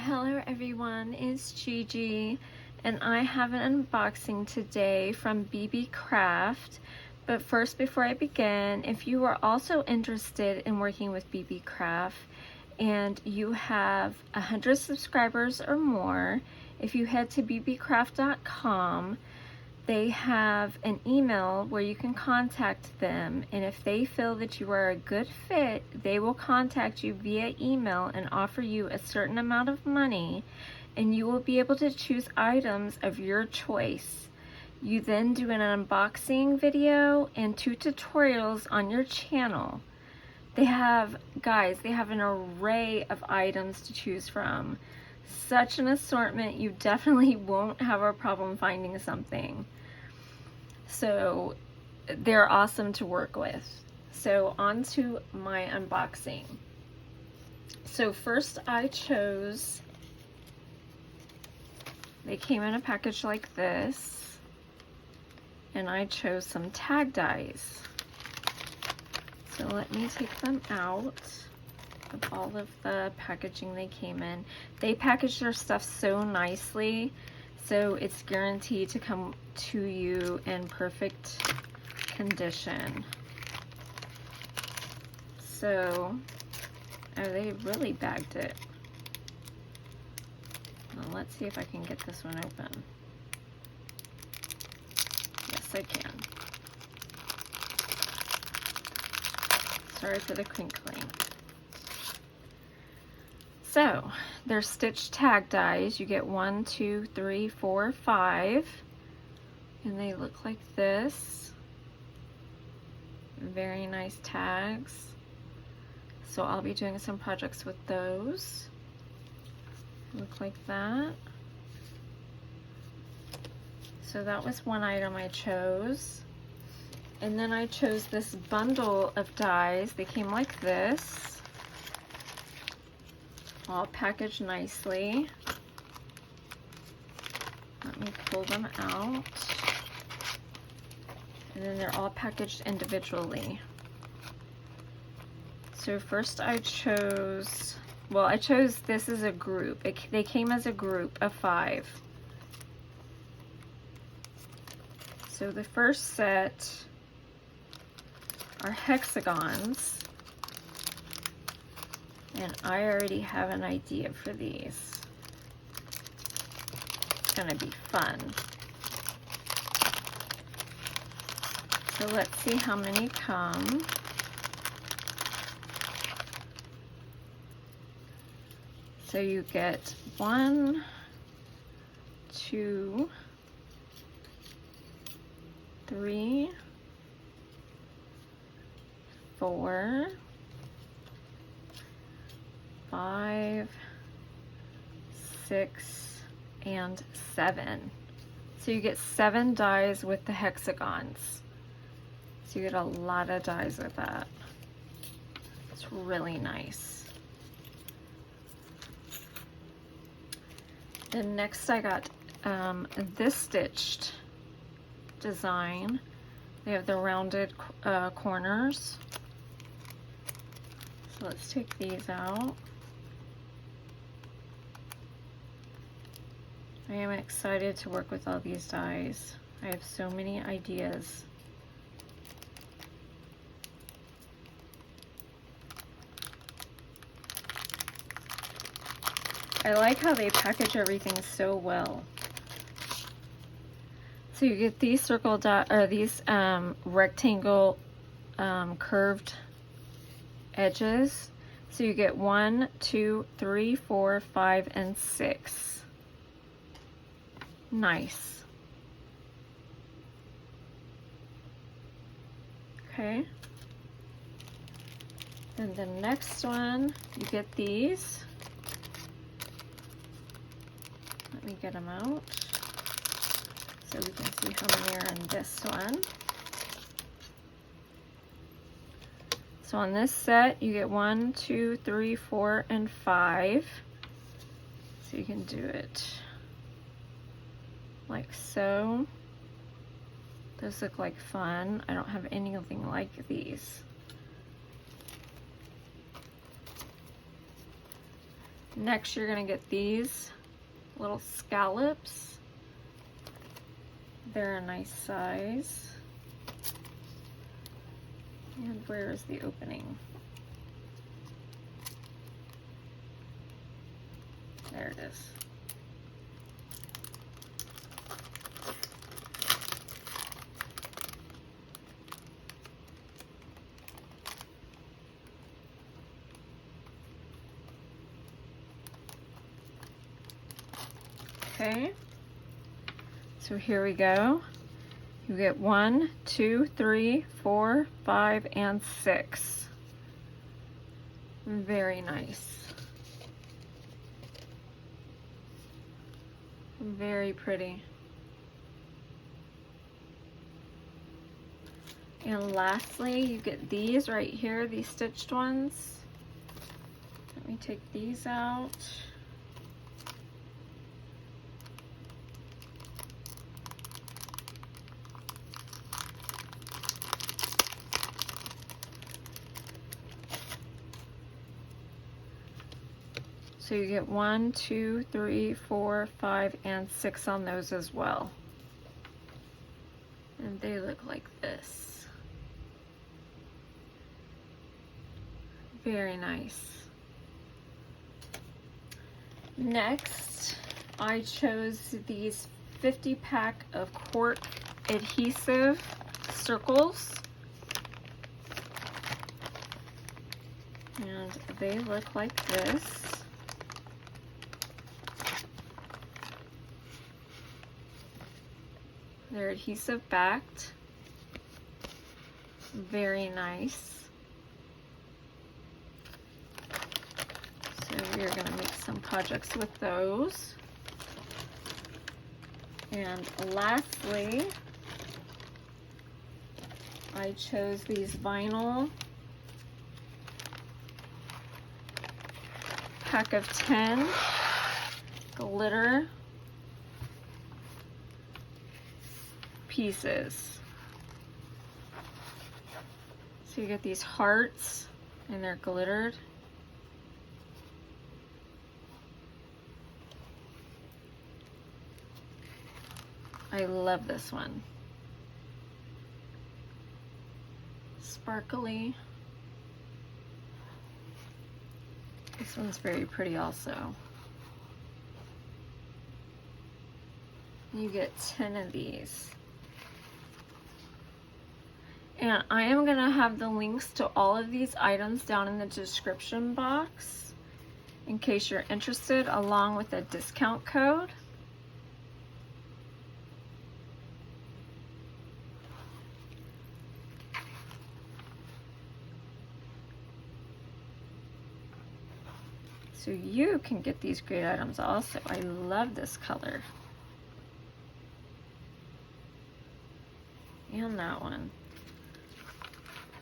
Hello everyone, it's Gigi and I have an unboxing today from Beebeecraft. But first, before I begin, if you are also interested in working with Beebeecraft and you have 100 subscribers or more, if you head to beebeecraft.com, they have an email where you can contact them, and if they feel that you are a good fit, they will contact you via email and offer you a certain amount of money, and you will be able to choose items of your choice. You then do an unboxing video and 2 tutorials on your channel. They have, guys, they have an array of items to choose from. Such an assortment, you definitely won't have a problem finding something. So they're awesome to work with. So on to my unboxing. So first I chose, they came in a package like this, and I chose some tag dies. So let me take them out of all of the packaging they came in. They package their stuff so nicely, so it's guaranteed to come to you in perfect condition. So, oh, they really bagged it. Well, let's see if I can get this one open. Yes, I can. Sorry for the crinkling. So, they're stitched tag dies. You get 1, 2, 3, 4, 5. And they look like this. Very nice tags. So I'll be doing some projects with those. Look like that. So that was one item I chose. And then I chose this bundle of dies. They came like this, all packaged nicely. Let me pull them out. And then they're all packaged individually. So first I chose, well, I chose this as a group. They came as a group of 5. So the first set are hexagons. And I already have an idea for these. It's gonna be fun. So let's see how many come. So you get 1, 2, 3, 4, 5, 6, and 7. So you get 7 dies with the hexagons. So you get a lot of dies with that. It's really nice. Then next I got this stitched design. They have the rounded corners. So let's take these out. I am excited to work with all these dies. I have so many ideas. I like how they package everything so well. So you get these circle dot, or these rectangle curved edges. So you get 1, 2, 3, 4, 5, and 6. Nice. Okay. Then the next one, you get these. Let me get them out so we can see how many are in this one. So on this set, you get 1, 2, 3, 4, and 5. So you can do it like so. Those look like fun. I don't have anything like these. Next, you're gonna get these little scallops. They're a nice size. And where is the opening? There it is. Okay, so here we go. You get 1, 2, 3, 4, 5, and 6. Very nice. Very pretty. And lastly, you get these right here, these stitched ones. Let me take these out. So you get 1, 2, 3, 4, 5, and 6 on those as well. And they look like this. Very nice. Next, I chose these 50-pack of cork adhesive circles. And they look like this. They're adhesive backed. Very nice. So we're going to make some projects with those. And lastly, I chose these vinyl pack of 10 glitter pieces. So you get these hearts and they're glittered. I love this one. Sparkly. This one's very pretty also. You get 10 of these. And I am going to have the links to all of these items down in the description box in case you're interested, along with a discount code. So you can get these great items also. I love this color. And that one.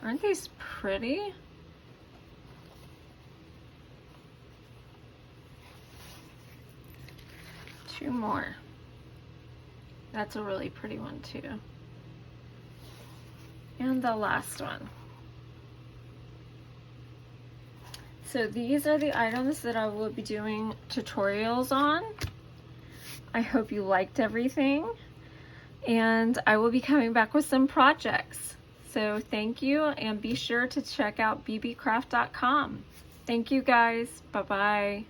Aren't these pretty? Two more. That's a really pretty one too. And the last one. So these are the items that I will be doing tutorials on. I hope you liked everything, and I will be coming back with some projects. So thank you, and be sure to check out beebeecraft.com. Thank you guys. Bye-bye.